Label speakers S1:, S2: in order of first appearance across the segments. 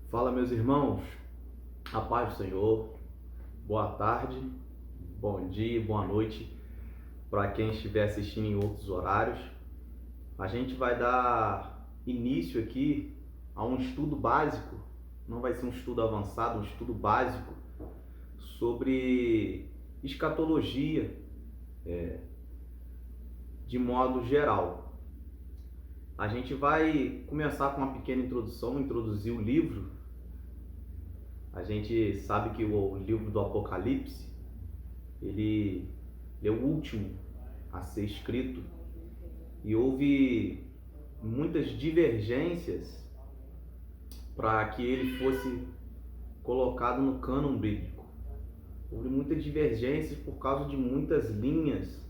S1: Fala, meus irmãos, a paz do Senhor, boa tarde, bom dia, boa noite para quem estiver assistindo em outros horários. A gente vai dar início aqui a um estudo básico, não vai ser um estudo avançado, um estudo básico sobre escatologia de modo geral. A gente vai começar com uma pequena introdução, introduzir o livro. A gente sabe que o livro do Apocalipse, ele é o último a ser escrito e houve muitas divergências para que ele fosse colocado no cânon bíblico. Houve muitas divergências por causa de muitas linhas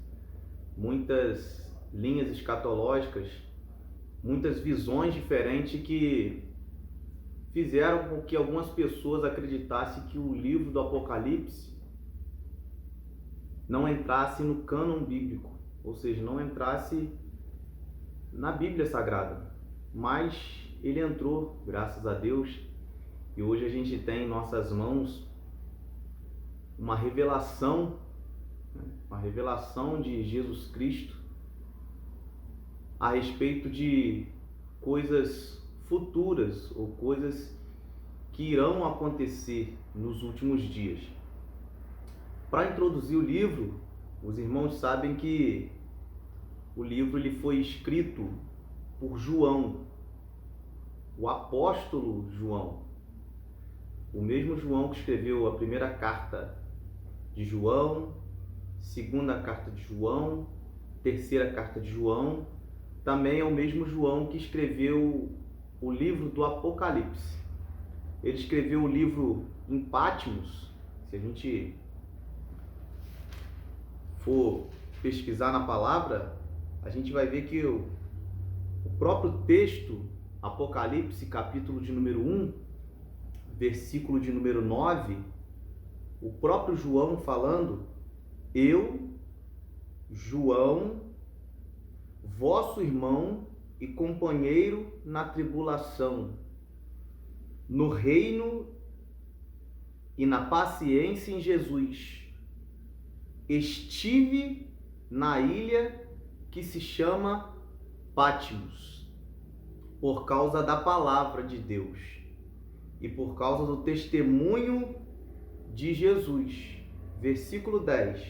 S1: escatológicas, muitas visões diferentes que fizeram com que algumas pessoas acreditassem que o livro do Apocalipse não entrasse no cânon bíblico, ou seja, não entrasse na Bíblia Sagrada. Mas ele entrou, graças a Deus, e hoje a gente tem em nossas mãos uma revelação de Jesus Cristo a respeito de coisas futuras ou coisas que irão acontecer nos últimos dias. Para introduzir o livro, os irmãos sabem que o livro ele foi escrito por João, o apóstolo João, o mesmo João que escreveu a primeira carta de João, segunda carta de João, terceira carta de João. Também é o mesmo João que escreveu o livro do Apocalipse. Ele escreveu o livro em Patmos. Se a gente for pesquisar na palavra, a gente vai ver que o próprio texto, Apocalipse, capítulo de número 1, versículo de número 9, o próprio João falando: eu, João, vosso irmão e companheiro na tribulação, no reino e na paciência em Jesus, estive na ilha que se chama Patmos, por causa da palavra de Deus e por causa do testemunho de Jesus. Versículo 10.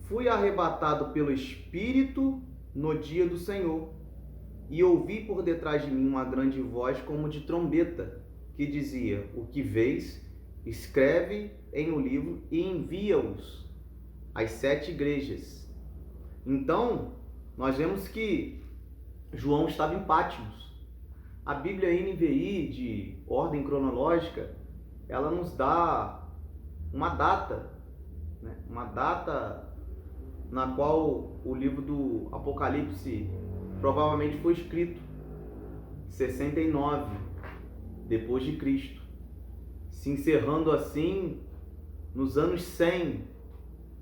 S1: Fui arrebatado pelo Espírito no dia do Senhor, e ouvi por detrás de mim uma grande voz como de trombeta, que dizia: o que vês, escreve em um livro e envia-os às 7 igrejas. Então, nós vemos que João estava em Patmos. A Bíblia NVI, de ordem cronológica, ela nos dá uma data, uma data na qual o livro do Apocalipse provavelmente foi escrito, 69 depois de Cristo, se encerrando assim nos anos 100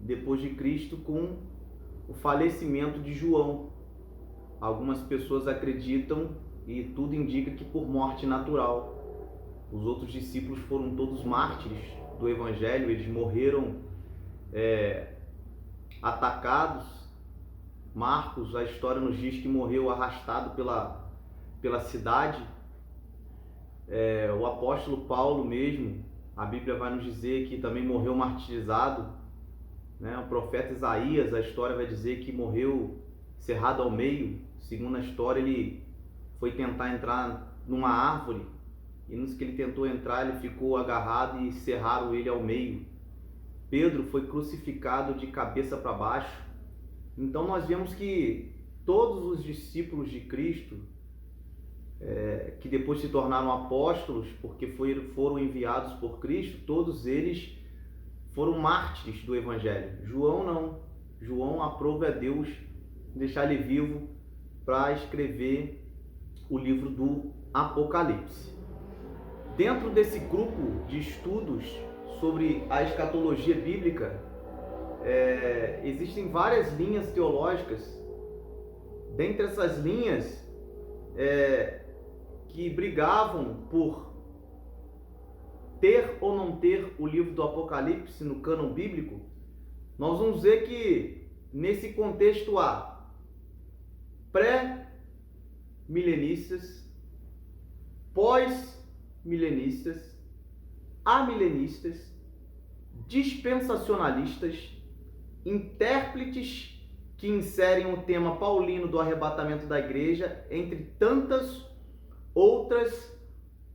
S1: depois de Cristo, com o falecimento de João. Algumas pessoas acreditam, e tudo indica, que por morte natural. Os outros discípulos foram todos mártires do Evangelho, eles morreram atacados. Marcos, a história nos diz que morreu arrastado pela cidade. O apóstolo Paulo mesmo, a Bíblia vai nos dizer que também morreu martirizado. O profeta Isaías, a história vai dizer que morreu cerrado ao meio. Segundo a história, ele foi tentar entrar numa árvore, e nos que ele tentou entrar, ele ficou agarrado e cerraram ele ao meio. Pedro foi crucificado de cabeça para baixo. Então nós vemos que todos os discípulos de Cristo, que depois se tornaram apóstolos, porque foram enviados por Cristo, todos eles foram mártires do Evangelho. João não. João aprova a Deus deixar ele vivo para escrever o livro do Apocalipse. Dentro desse grupo de estudos sobre a escatologia bíblica, existem várias linhas teológicas. Dentre essas linhas, que brigavam por ter ou não ter o livro do Apocalipse no cânon bíblico, nós vamos ver que nesse contexto há pré-milenistas, pós-milenistas, amilenistas, dispensacionalistas, intérpretes que inserem o tema paulino do arrebatamento da igreja, entre tantas outras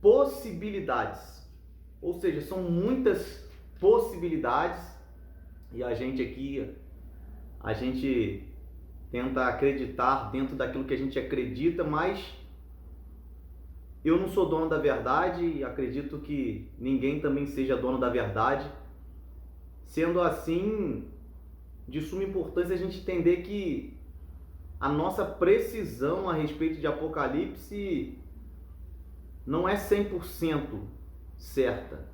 S1: possibilidades. Ou seja, são muitas possibilidades e a gente tenta acreditar dentro daquilo que a gente acredita, mas eu não sou dono da verdade e acredito que ninguém também seja dono da verdade. Sendo assim, de suma importância a gente entender que a nossa precisão a respeito de Apocalipse não é 100% certa.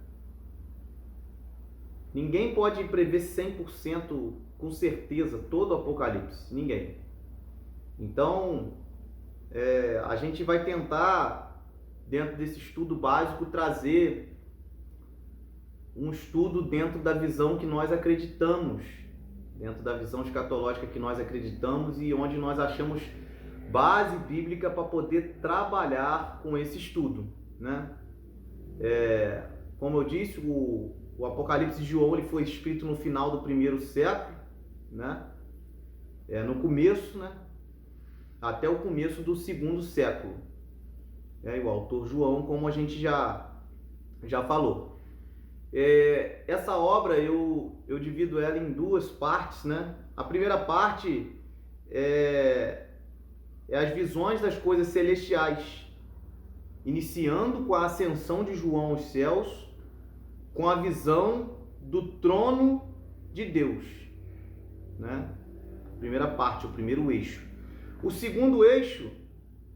S1: Ninguém pode prever 100% com certeza todo o Apocalipse. Ninguém. Então, a gente vai tentar, dentro desse estudo básico, trazer um estudo dentro da visão que nós acreditamos, dentro da visão escatológica que nós acreditamos e onde nós achamos base bíblica para poder trabalhar com esse estudo, né? Como eu disse, o Apocalipse de João ele foi escrito no final do primeiro século, né? No começo, né? Até o começo do segundo século. O autor João, como a gente já falou. Essa obra eu divido ela em duas partes, né? A primeira parte é as visões das coisas celestiais, iniciando com a ascensão de João aos céus, com a visão do trono de Deus, né? Primeira parte, o primeiro eixo. O segundo eixo,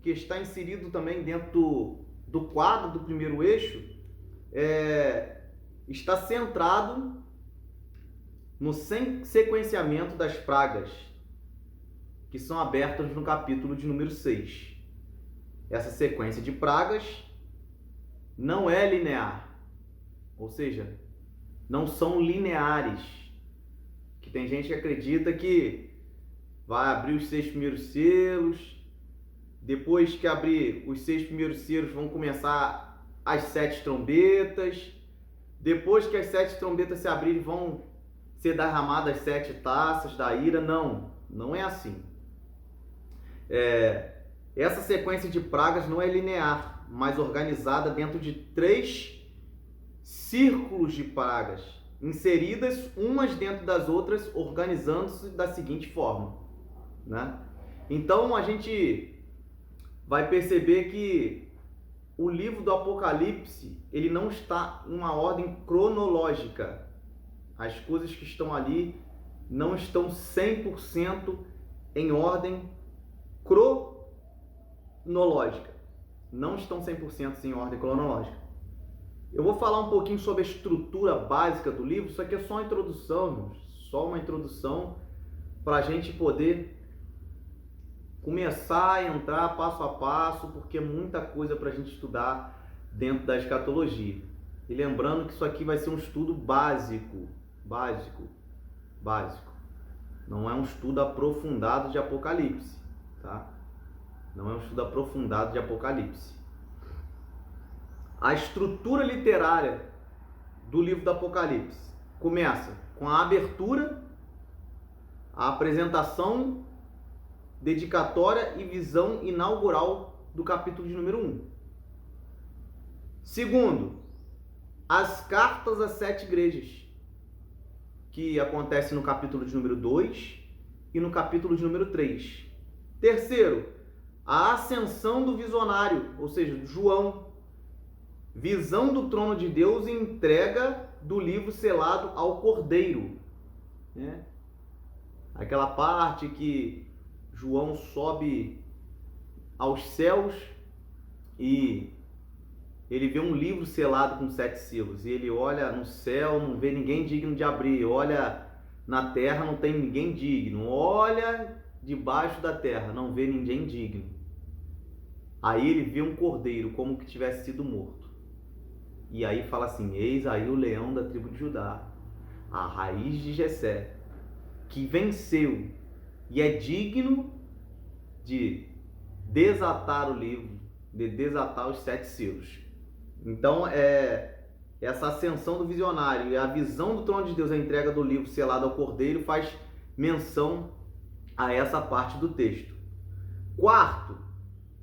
S1: que está inserido também dentro do quadro do primeiro eixo, está centrado no sequenciamento das pragas, que são abertas no capítulo de número 6. Essa sequência de pragas não é linear, ou seja, não são lineares. Que tem gente que acredita que vai abrir os 6 primeiros selos, depois que abrir os 6 primeiros selos vão começar as 7 trombetas, depois que as 7 trombetas se abrirem vão ser derramadas 7 taças da ira. Não é assim. Essa sequência de pragas não é linear, mas organizada dentro de 3 círculos de pragas, inseridas umas dentro das outras, organizando-se da seguinte forma, né? Então a gente vai perceber que o livro do Apocalipse ele não está em uma ordem cronológica. As coisas que estão ali não estão 100% em ordem cronológica. Não estão 100% em ordem cronológica. Eu vou falar um pouquinho sobre a estrutura básica do livro. Isso aqui é só uma introdução, irmãos. Só uma introdução para a gente poder começar a entrar passo a passo, porque é muita coisa para a gente estudar dentro da escatologia. E lembrando que isso aqui vai ser um estudo básico. Não é um estudo aprofundado de Apocalipse, tá? Não é um estudo aprofundado de Apocalipse. A estrutura literária do livro do Apocalipse começa com a abertura, a apresentação, dedicatória e visão inaugural do capítulo de número 1. Segundo, as cartas às 7 igrejas, que acontece no capítulo de número 2 e no capítulo de número 3. Terceiro, a ascensão do visionário, ou seja, do João, visão do trono de Deus e entrega do livro selado ao Cordeiro, né? Aquela parte que João sobe aos céus e ele vê um livro selado com 7 selos. E ele olha no céu, não vê ninguém digno de abrir. Olha na terra, não tem ninguém digno. Olha debaixo da terra, não vê ninguém digno. Aí ele vê um cordeiro como que tivesse sido morto. E aí fala assim: eis aí o leão da tribo de Judá, a raiz de Jessé, que venceu e é digno de desatar o livro, de desatar os 7 selos. Então, essa ascensão do visionário e a visão do trono de Deus, a entrega do livro selado ao Cordeiro, faz menção a essa parte do texto. Quarto,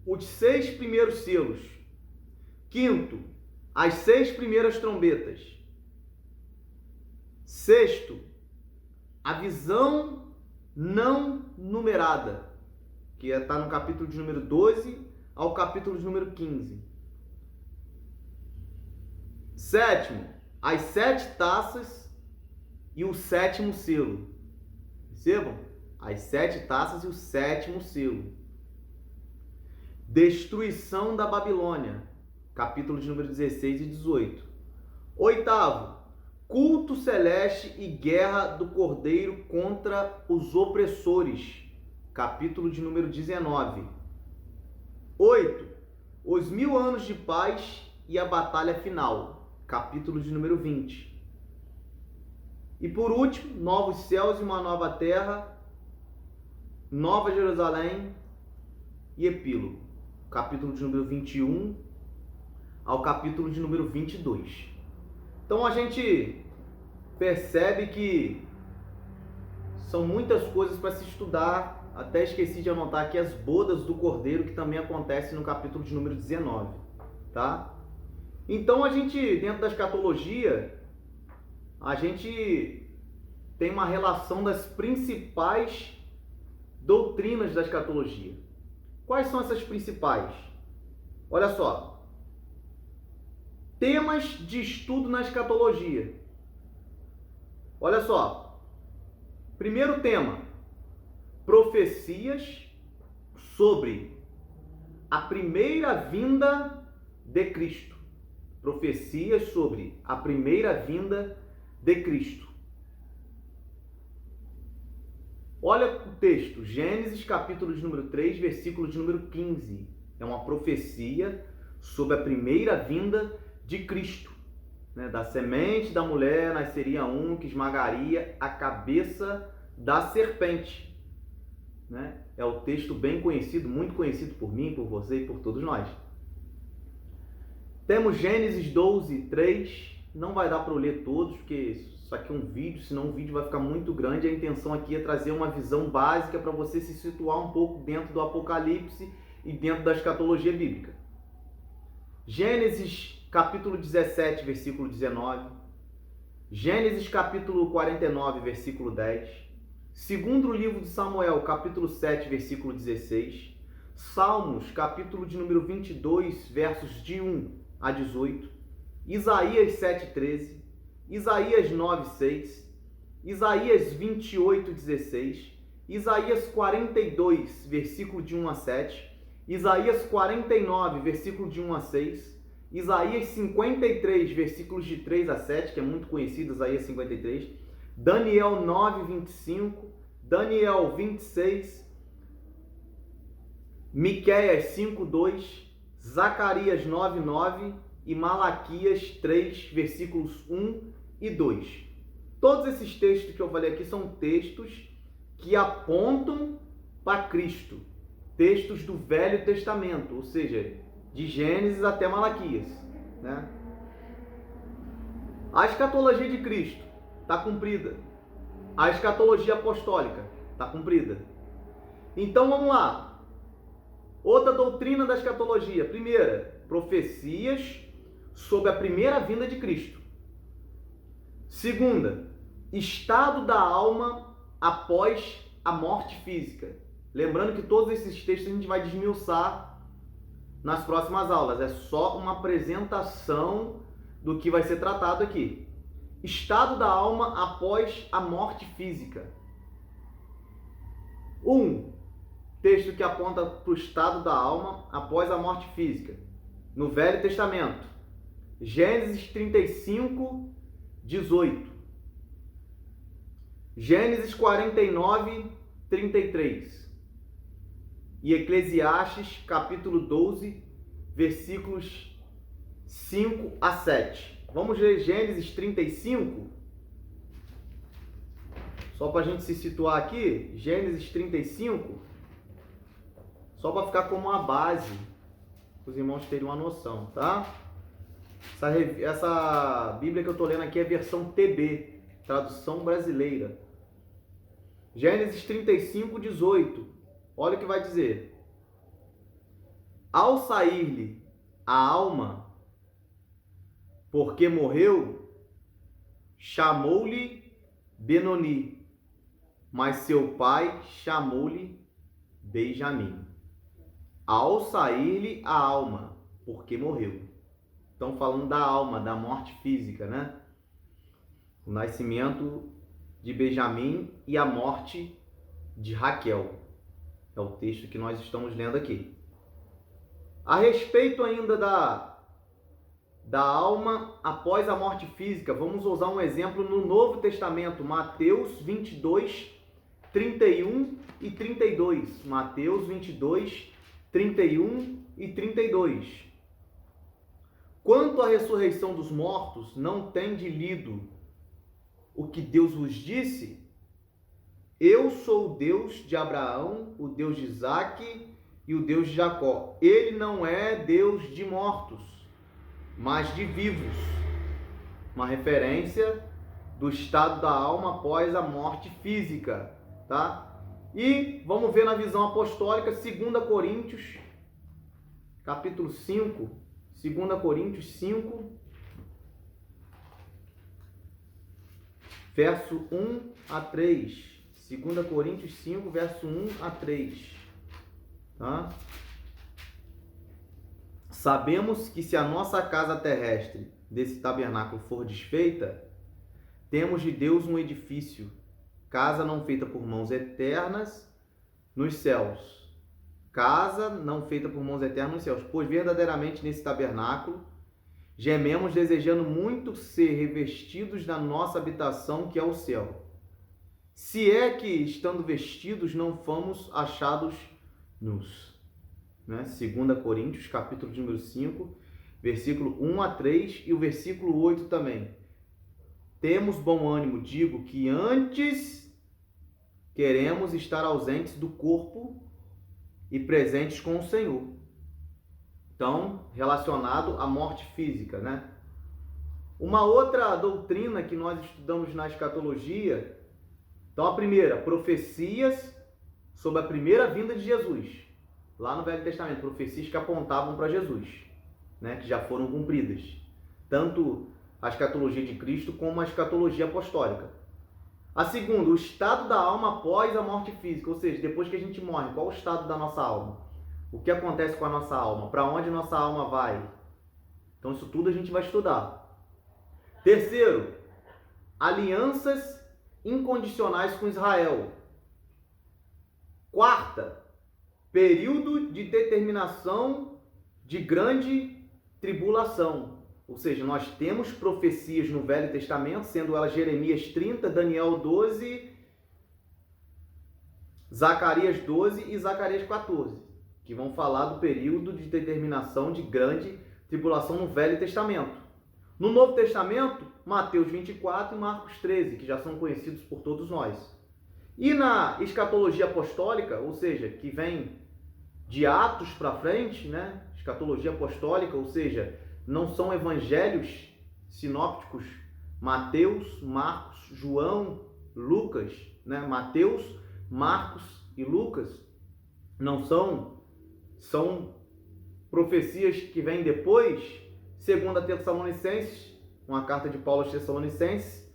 S1: os 6 primeiros selos. Quinto, as 6 primeiras trombetas. Sexto, a visão não numerada, que está no capítulo de número 12 ao capítulo de número 15. Sétimo, as 7 taças e o 7º selo. Percebam? As 7 taças e o 7º selo. Destruição da Babilônia, capítulo de número 16 e 18. Oitavo, culto celeste e guerra do Cordeiro contra os opressores, capítulo de número 19. 8. Os 1000 anos de paz e a batalha final, capítulo de número 20. E por último, novos céus e uma nova terra, Nova Jerusalém e epílogo, capítulo de número 21 ao capítulo de número 22. Então a gente percebe que são muitas coisas para se estudar. Até esqueci de anotar aqui as bodas do Cordeiro, que também acontece no capítulo de número 19, tá? Então a gente, dentro da escatologia, a gente tem uma relação das principais doutrinas da escatologia. Quais são essas principais? Olha só. Temas de estudo na escatologia. Olha só. Primeiro tema: profecias sobre a primeira vinda de Cristo. Profecias sobre a primeira vinda de Cristo. Olha o texto, Gênesis capítulo de número 3, versículo de número 15. É uma profecia sobre a primeira vinda de Cristo. Da semente da mulher nasceria um que esmagaria a cabeça da serpente. É o texto bem conhecido, muito conhecido por mim, por você e por todos nós. Temos Gênesis 12, 3. Não vai dar para eu ler todos, porque isso aqui é um vídeo, senão o vídeo vai ficar muito grande. A intenção aqui é trazer uma visão básica para você se situar um pouco dentro do Apocalipse e dentro da escatologia bíblica. Gênesis capítulo 17, versículo 19. Gênesis capítulo 49, versículo 10. Segundo livro de Samuel, capítulo 7, versículo 16. Salmos, capítulo de número 22, versos de 1 a 18. Isaías 7, 13. Isaías 9, 6. Isaías 28, 16. Isaías 42, versículo de 1 a 7. Isaías 49, versículo de 1 a 6. Isaías 53, versículos de 3 a 7, que é muito conhecido, Isaías 53. Daniel 9, 25. Daniel 26. Miqueias 5, 2. Zacarias 9, 9. E Malaquias 3, versículos 1 e 2. Todos esses textos que eu falei aqui são textos que apontam para Cristo. Textos do Velho Testamento, ou seja, de Gênesis até Malaquias. A escatologia de Cristo está cumprida. A escatologia apostólica está cumprida. Então vamos lá. Outra doutrina da escatologia. Primeira, profecias sobre a primeira vinda de Cristo. Segunda, estado da alma após a morte física. Lembrando que todos esses textos a gente vai desmiuçar nas próximas aulas. É só uma apresentação do que vai ser tratado aqui. Estado da alma após a morte física. Texto que aponta para o estado da alma após a morte física. No Velho Testamento. Gênesis 35, 18. Gênesis 49, 33. E Eclesiastes capítulo 12, versículos 5 a 7. Vamos ler Gênesis 35. Só para a gente se situar aqui, Gênesis 35, só para ficar como uma base, para os irmãos terem uma noção, tá? Essa Bíblia que eu estou lendo aqui é versão TB, tradução brasileira. Gênesis 35, 18. Olha o que vai dizer. Ao sair-lhe a alma, porque morreu, chamou-lhe Benoni, mas seu pai chamou-lhe Benjamim. Ao sair-lhe a alma, porque morreu. Estão falando da alma, da morte física, né? O nascimento de Benjamim e a morte de Raquel. É o texto que nós estamos lendo aqui. A respeito ainda da alma após a morte física, vamos usar um exemplo no Novo Testamento, Mateus 22, 31 e 32. Mateus 22, 31 e 32. Quanto à ressurreição dos mortos, não tende lido o que Deus vos disse? Eu sou o Deus de Abraão, o Deus de Isaque e o Deus de Jacó. Ele não é Deus de mortos, mas de vivos. Uma referência do estado da alma após a morte física, tá? E vamos ver na visão apostólica, 2 Coríntios, capítulo 5, 2 Coríntios 5, verso 1 a 3. 2 Coríntios 5, verso 1 a 3. Tá? Sabemos que se a nossa casa terrestre desse tabernáculo for desfeita, temos de Deus um edifício, casa não feita por mãos eternas nos céus. Casa não feita por mãos eternas nos céus. Pois verdadeiramente nesse tabernáculo gememos desejando muito ser revestidos da nossa habitação que é o céu. Se é que, estando vestidos, não fomos achados nus. Né? 2 Coríntios, capítulo de número 5, versículo 1 a 3 e o versículo 8 também. Temos bom ânimo, digo que antes queremos estar ausentes do corpo e presentes com o Senhor. Então, relacionado à morte física, né? Uma outra doutrina que nós estudamos na escatologia, então a primeira, profecias sobre a primeira vinda de Jesus. Lá no Velho Testamento, profecias que apontavam para Jesus, né? Que já foram cumpridas. Tanto a escatologia de Cristo como a escatologia apostólica. A segunda, o estado da alma após a morte física, ou seja, depois que a gente morre, qual o estado da nossa alma? O que acontece com a nossa alma? Para onde nossa alma vai? Então isso tudo a gente vai estudar. Terceiro, alianças incondicionais com Israel. Quarta, período de determinação de grande tribulação. Ou seja, nós temos profecias no Velho Testamento, sendo elas Jeremias 30, Daniel 12, Zacarias 12 e Zacarias 14, que vão falar do período de determinação de grande tribulação no Velho Testamento. No Novo Testamento, Mateus 24 e Marcos 13, que já são conhecidos por todos nós. E na escatologia apostólica, ou seja, que vem de Atos para frente, né? Escatologia apostólica, ou seja, não são evangelhos sinópticos, Mateus, Marcos, João, Lucas, né? Mateus, Marcos e Lucas, não são profecias que vêm depois. 2 Tessalonicenses, uma carta de Paulo aos Tessalonicenses,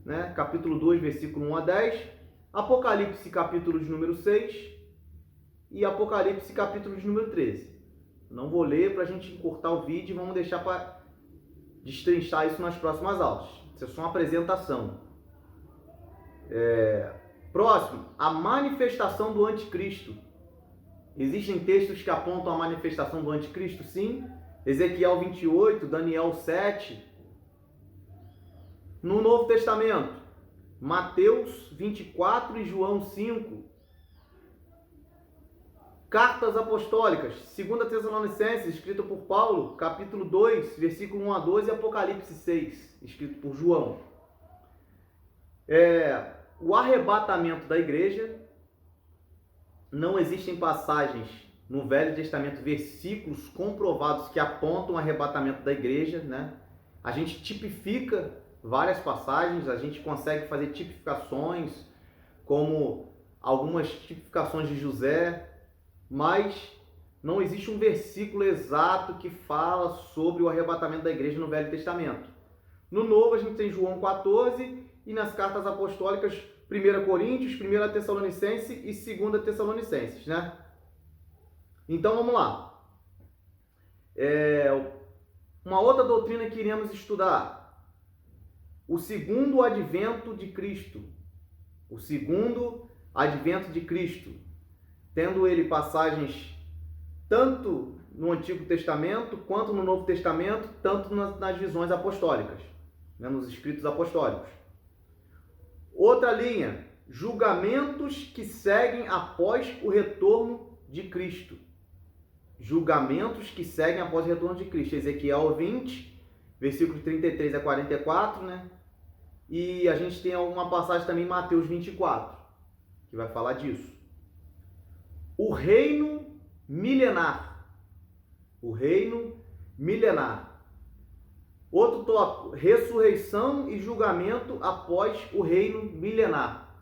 S1: né? Capítulo 2, versículo 1 a 10, Apocalipse, capítulo de número 6 e Apocalipse, capítulo de número 13. Não vou ler para a gente encurtar o vídeo e vamos deixar para destrinchar isso nas próximas aulas. Isso é só uma apresentação. Próximo, a manifestação do anticristo. Existem textos que apontam a manifestação do anticristo? Sim. Ezequiel 28, Daniel 7. No Novo Testamento, Mateus 24 e João 5. cartas apostólicas, 2 Tessalonicenses, escrito por Paulo, capítulo 2, versículo 1 a 12, e Apocalipse 6, escrito por João. O arrebatamento da igreja, não existem passagens no Velho Testamento, versículos comprovados que apontam o arrebatamento da igreja, né? A gente tipifica várias passagens, a gente consegue fazer tipificações, como algumas tipificações de José, mas não existe um versículo exato que fala sobre o arrebatamento da igreja no Velho Testamento. No Novo a gente tem João 14 e nas cartas apostólicas 1 Coríntios, 1 Tessalonicenses e 2 Tessalonicenses, né? Então vamos lá. Uma outra doutrina que iremos estudar: o segundo advento de Cristo. O segundo advento de Cristo, tendo ele passagens tanto no Antigo Testamento quanto no Novo Testamento, tanto nas visões apostólicas, né, nos escritos apostólicos. Outra linha: julgamentos que seguem após o retorno de Cristo. Julgamentos que seguem após o retorno de Cristo. Ezequiel 20, versículos 33 a 44, né? E a gente tem alguma passagem também em Mateus 24, que vai falar disso. O reino milenar. O reino milenar. Outro tópico: ressurreição e julgamento após o reino milenar.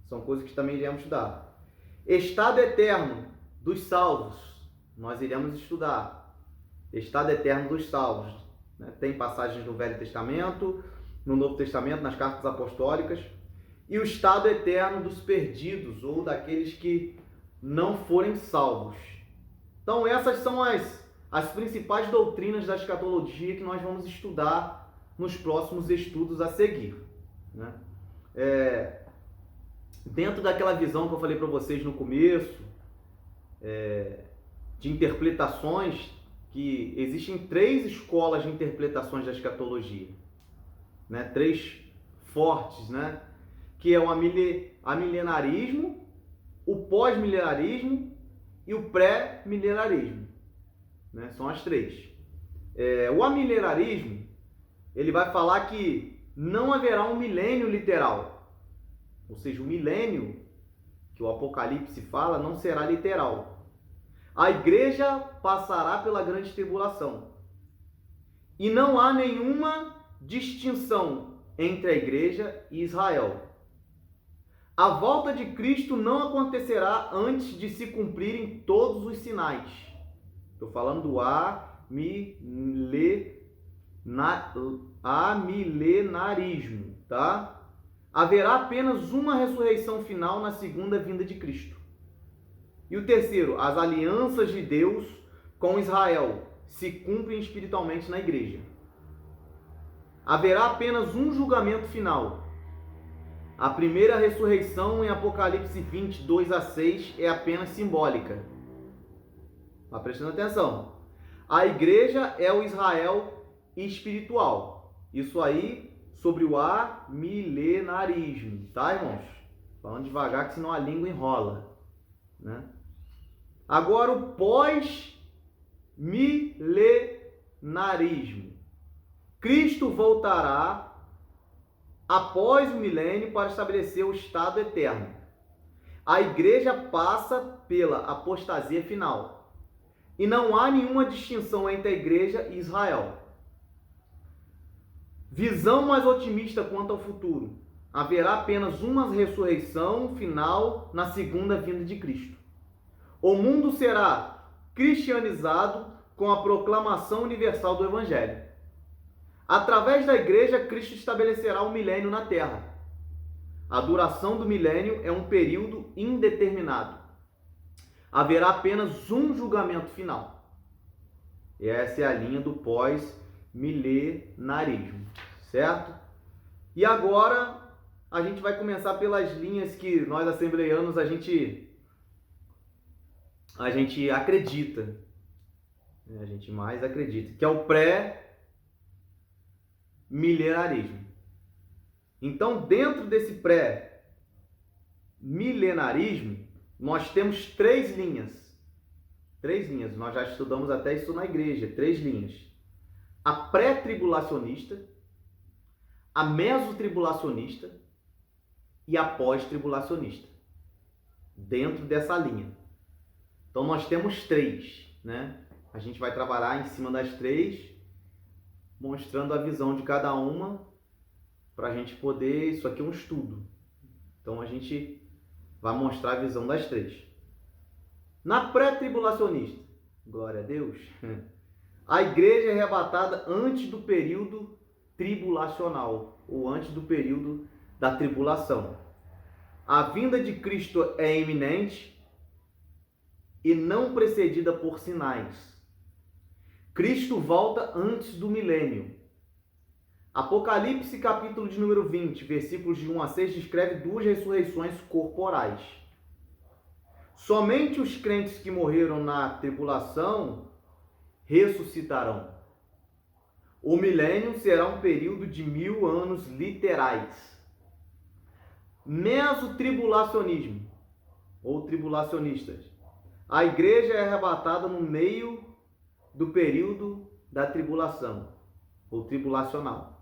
S1: São coisas que também iremos estudar. Estado eterno dos salvos. Nós iremos estudar. Estado eterno dos salvos. Né? Tem passagens no Velho Testamento, no Novo Testamento, nas cartas apostólicas. E o estado eterno dos perdidos, ou daqueles que não forem salvos. Então essas são as principais doutrinas da escatologia que nós vamos estudar nos próximos estudos a seguir, né? Dentro daquela visão que eu falei para vocês no começo, de interpretações, que existem 3 escolas de interpretações da escatologia, né? 3 fortes, né? Que é o amilenarismo, o pós-milenarismo e o pré-milenarismo, né? São as 3. O amilenarismo, ele vai falar que não haverá um milênio literal, ou seja, o milênio que o Apocalipse fala não será literal. A igreja passará pela grande tribulação e não há nenhuma distinção entre a igreja e Israel. A volta de Cristo não acontecerá antes de se cumprirem todos os sinais. Estou falando do amilenarismo, tá? Haverá apenas uma ressurreição final na segunda vinda de Cristo. E o terceiro: as alianças de Deus com Israel se cumprem espiritualmente na igreja. Haverá apenas um julgamento final. A primeira ressurreição em Apocalipse 20, 2 a 6 é apenas simbólica. Está prestando atenção? A igreja é o Israel espiritual. Isso aí sobre o amilenarismo, tá, irmãos? Falando devagar, que senão a língua enrola, né? Agora o pós-milenarismo. Cristo voltará após o milênio para estabelecer o estado eterno. A igreja passa pela apostasia final. E não há nenhuma distinção entre a igreja e Israel. Visão mais otimista quanto ao futuro. Haverá apenas uma ressurreição final na segunda vinda de Cristo. O mundo será cristianizado com a proclamação universal do Evangelho. Através da igreja, Cristo estabelecerá o milênio na terra. A duração do milênio é um período indeterminado. Haverá apenas um julgamento final. E essa é a linha do pós-milenarismo, certo? E agora a gente vai começar pelas linhas que nós assembleianos a gente acredita, a gente mais acredita, que é o pré-milenarismo. Então, dentro desse pré-milenarismo, nós temos 3 linhas. Três linhas. Nós já estudamos até isso na igreja. Três linhas. A pré-tribulacionista, a mesotribulacionista e a pós-tribulacionista. Dentro dessa linha. Então nós temos três, né? A gente vai trabalhar em cima das três, mostrando a visão de cada uma, para a gente poder... Isso aqui é um estudo. Então a gente vai mostrar a visão das três. Na pré-tribulacionista, glória a Deus, a igreja é arrebatada antes do período tribulacional, ou antes do período da tribulação. A vinda de Cristo é iminente e não precedida por sinais. Cristo volta antes do milênio. Apocalipse, capítulo de número 20, versículos de 1 a 6, descreve duas ressurreições corporais. Somente os crentes que morreram na tribulação ressuscitarão. O milênio será um período de 1000 anos literais. Mesotribulacionismo, ou tribulacionistas. A igreja é arrebatada no meio do período da tribulação, ou tribulacional.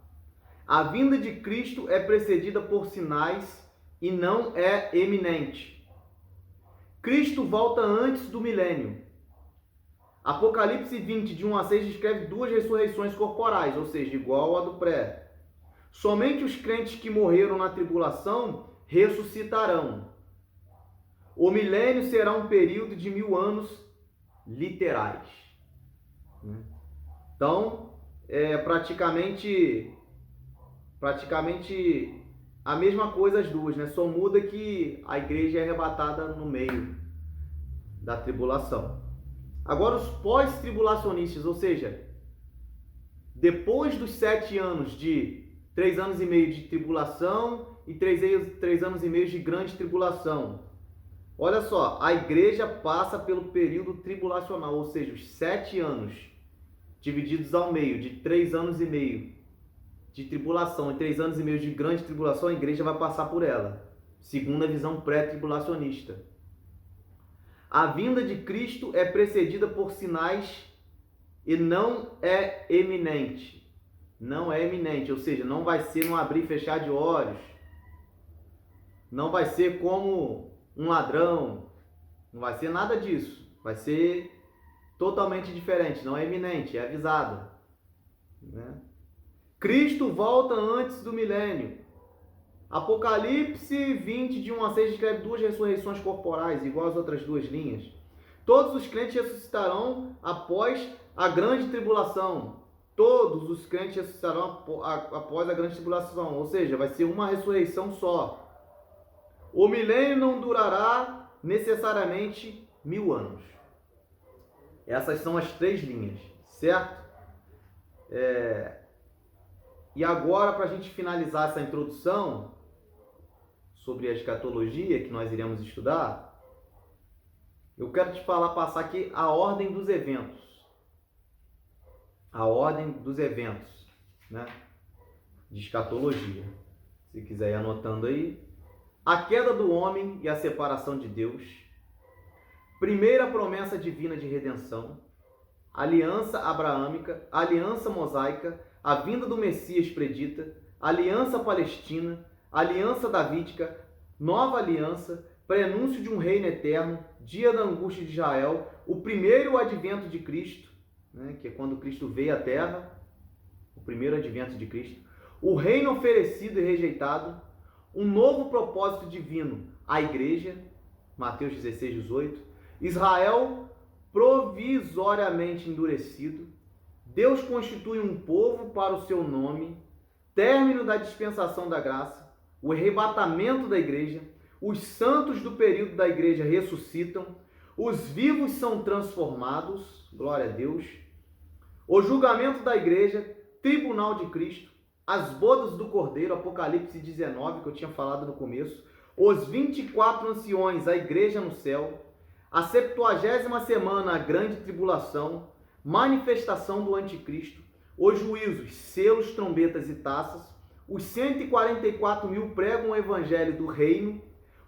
S1: A vinda de Cristo é precedida por sinais e não é eminente. Cristo volta antes do milênio. Apocalipse 20, de 1 a 6, descreve duas ressurreições corporais, ou seja, igual a do pré. Somente os crentes que morreram na tribulação ressuscitarão. O milênio será um período de 1000 anos literais. Então, é praticamente a mesma coisa as duas, né? Só muda que a igreja é arrebatada no meio da tribulação. Agora, os pós-tribulacionistas, ou seja, depois dos 7 anos de 3 anos e meio de tribulação e 3 anos e meio de grande tribulação. Olha só, a igreja passa pelo período tribulacional, ou seja, os 7 anos divididos ao meio, de 3 anos e meio de tribulação e 3 anos e meio de grande tribulação, a igreja vai passar por ela, segundo a visão pré-tribulacionista. A vinda de Cristo é precedida por sinais e não é eminente. Não é eminente, ou seja, não vai ser um abrir e fechar de olhos. Não vai ser como um ladrão. Não vai ser nada disso. Vai ser totalmente diferente. Não é eminente, é avisado. Né? Cristo volta antes do milênio. Apocalipse 20, de 1 a 6, descreve duas ressurreições corporais, igual às outras duas linhas. Todos os crentes ressuscitarão após a grande tribulação. Todos os crentes ressuscitarão após a grande tribulação. Ou seja, vai ser uma ressurreição só. O milênio não durará necessariamente 1000 anos. Essas são as três linhas, certo? E agora, para a gente finalizar essa introdução sobre a escatologia que nós iremos estudar, eu quero te passar aqui a ordem dos eventos. A ordem dos eventos, né, de escatologia. Se quiser ir anotando aí. A queda do homem e a separação de Deus. Primeira promessa divina de redenção. Aliança abraâmica, aliança mosaica, a vinda do Messias predita, aliança palestina, aliança davídica, nova aliança, prenúncio de um reino eterno, dia da angústia de Israel, o primeiro advento de Cristo, né, que é quando Cristo veio à terra, o primeiro advento de Cristo, o reino oferecido e rejeitado, um novo propósito divino, a igreja, Mateus 16, 18, Israel provisoriamente endurecido, Deus constitui um povo para o seu nome, término da dispensação da graça, o arrebatamento da igreja, os santos do período da igreja ressuscitam, os vivos são transformados, glória a Deus, o julgamento da igreja, tribunal de Cristo, as bodas do Cordeiro, Apocalipse 19, que eu tinha falado no começo, os 24 anciões, a igreja no céu, a 70ª semana, a grande tribulação, manifestação do anticristo, os juízos, selos, trombetas e taças, os 144.000 pregam o evangelho do reino,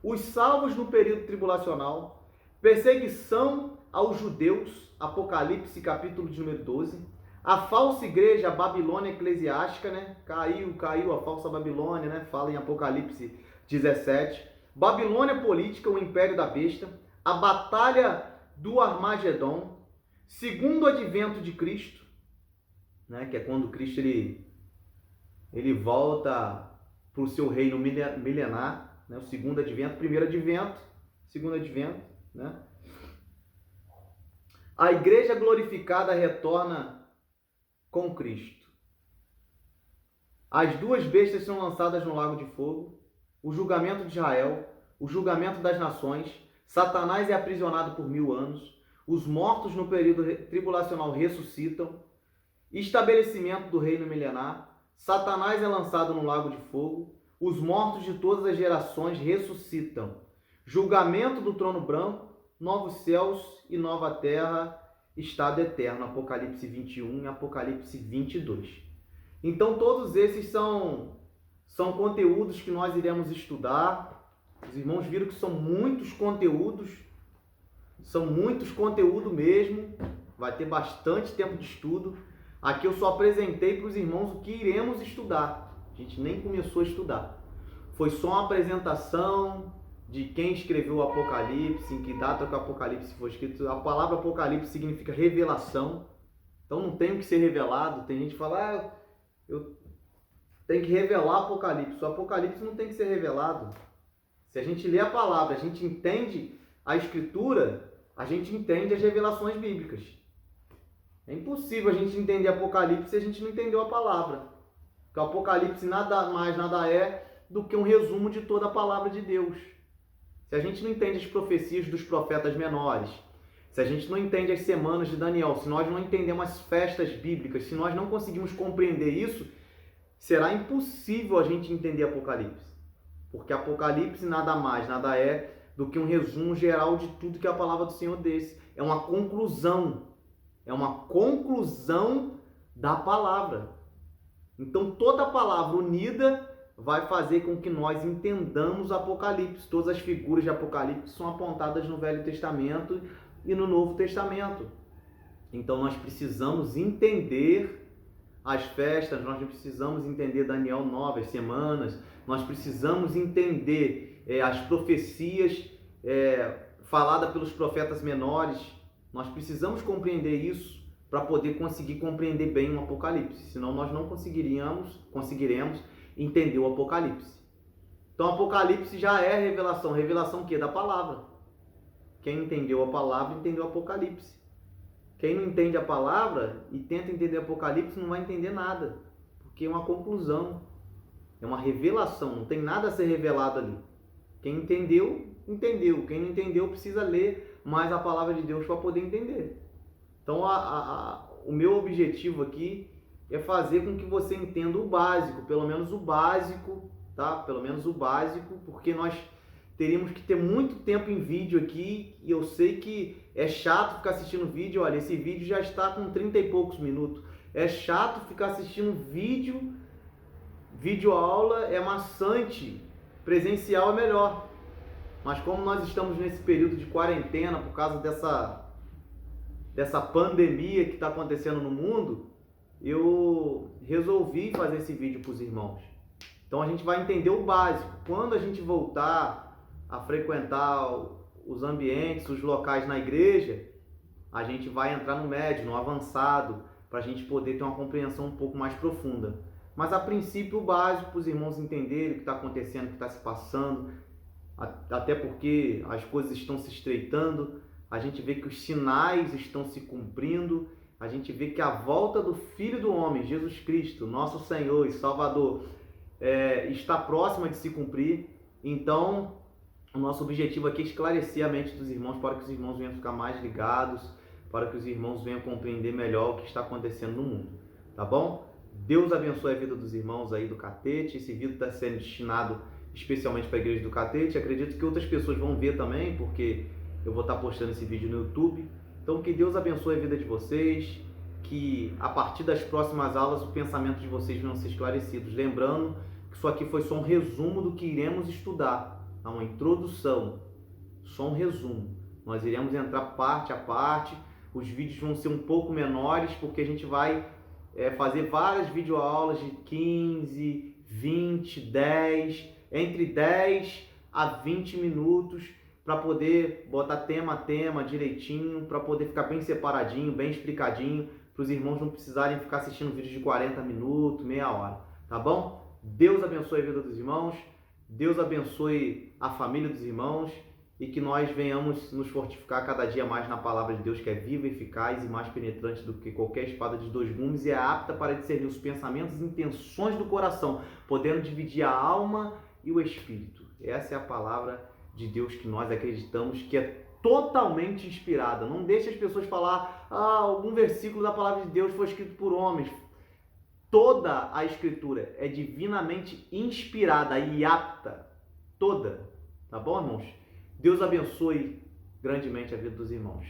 S1: os salvos no período tribulacional, perseguição aos judeus, Apocalipse capítulo de número 12. A falsa igreja, a Babilônia eclesiástica, né? Caiu a falsa Babilônia, né? Fala em Apocalipse 17. Babilônia política, o império da besta. A batalha do Armagedon. Segundo advento de Cristo, né? Que é quando Cristo ele volta para o seu reino milenar, né? O segundo advento, primeiro advento, segundo advento, né? A igreja glorificada retorna com Cristo. As duas bestas são lançadas no lago de fogo, o julgamento de Israel, o julgamento das nações, Satanás é aprisionado por 1000 anos, os mortos no período tribulacional ressuscitam, estabelecimento do reino milenar, Satanás é lançado no lago de fogo, os mortos de todas as gerações ressuscitam, julgamento do trono branco, novos céus e nova terra, estado eterno, Apocalipse 21 e Apocalipse 22. Então todos esses são conteúdos que nós iremos estudar. Os irmãos viram que são muitos conteúdos mesmo, vai ter bastante tempo de estudo. Aqui eu só apresentei para os irmãos o que iremos estudar, a gente nem começou a estudar. Foi só uma apresentação de quem escreveu o Apocalipse, em que data que o Apocalipse foi escrito. A palavra Apocalipse significa revelação, então não tem o que ser revelado. Tem gente que fala, eu tenho que revelar Apocalipse. O Apocalipse não tem que ser revelado. Se a gente lê a palavra, a gente entende a Escritura, a gente entende as revelações bíblicas. É impossível a gente entender Apocalipse se a gente não entendeu a palavra. Porque o Apocalipse nada mais, nada é do que um resumo de toda a palavra de Deus. Se a gente não entende as profecias dos profetas menores, se a gente não entende as semanas de Daniel, se nós não entendemos as festas bíblicas, se nós não conseguimos compreender isso, será impossível a gente entender Apocalipse. Porque Apocalipse nada mais, nada é do que um resumo geral de tudo que a palavra do Senhor diz. É uma conclusão. É uma conclusão da palavra. Então toda a palavra unida vai fazer com que nós entendamos Apocalipse. Todas as figuras de Apocalipse são apontadas no Velho Testamento e no Novo Testamento. Então nós precisamos entender as festas, nós precisamos entender Daniel 9, as semanas, nós precisamos entender as profecias faladas pelos profetas menores. Nós precisamos compreender isso para poder conseguir compreender bem o Apocalipse. Senão nós não conseguiremos entender o Apocalipse. Então o Apocalipse já é revelação. Revelação o quê? Da palavra. Quem entendeu a palavra, entendeu o Apocalipse. Quem não entende a palavra e tenta entender o Apocalipse não vai entender nada. Porque é uma conclusão. É uma revelação. Não tem nada a ser revelado ali. Quem entendeu, entendeu. Quem não entendeu precisa ler mais a palavra de Deus para poder entender. Então o meu objetivo aqui é fazer com que você entenda o básico, pelo menos o básico, tá? Pelo menos o básico, porque nós teríamos que ter muito tempo em vídeo aqui, e eu sei que é chato ficar assistindo vídeo. Olha, esse vídeo já está com 30 e poucos minutos. É chato ficar assistindo vídeo aula, é maçante. Presencial é melhor. Mas como nós estamos nesse período de quarentena por causa dessa pandemia que está acontecendo no mundo, eu resolvi fazer esse vídeo para os irmãos. Então a gente vai entender o básico. Quando a gente voltar a frequentar os ambientes, os locais na igreja, a gente vai entrar no médio, no avançado, para a gente poder ter uma compreensão um pouco mais profunda. Mas a princípio o básico, para os irmãos entenderem o que está acontecendo, o que está se passando, até porque as coisas estão se estreitando, a gente vê que os sinais estão se cumprindo, a gente vê que a volta do Filho do Homem, Jesus Cristo, nosso Senhor e Salvador, está próxima de se cumprir. Então, o nosso objetivo aqui é esclarecer a mente dos irmãos para que os irmãos venham ficar mais ligados, para que os irmãos venham compreender melhor o que está acontecendo no mundo, tá bom? Deus abençoe a vida dos irmãos aí do Catete. Esse vídeo está sendo destinado especialmente para a igreja do Catete. Acredito que outras pessoas vão ver também, porque eu vou estar postando esse vídeo no YouTube. Então que Deus abençoe a vida de vocês, que a partir das próximas aulas o pensamento de vocês venham ser esclarecidos. Lembrando que isso aqui foi só um resumo do que iremos estudar, uma introdução, só um resumo. Nós iremos entrar parte a parte, os vídeos vão ser um pouco menores, porque a gente vai fazer várias videoaulas de 15, 20, 10, entre 10 a 20 minutos, para poder botar tema a tema direitinho, para poder ficar bem separadinho, bem explicadinho, para os irmãos não precisarem ficar assistindo vídeos de 40 minutos, meia hora, tá bom? Deus abençoe a vida dos irmãos, Deus abençoe a família dos irmãos e que nós venhamos nos fortificar cada dia mais na palavra de Deus, que é viva, eficaz e mais penetrante do que qualquer espada de dois gumes e é apta para discernir os pensamentos e intenções do coração, podendo dividir a alma e o espírito. Essa é a palavra de Deus que nós acreditamos que é totalmente inspirada. Não deixe as pessoas falar, algum versículo da palavra de Deus foi escrito por homens. Toda a escritura é divinamente inspirada e apta. Toda. Tá bom, irmãos? Deus abençoe grandemente a vida dos irmãos.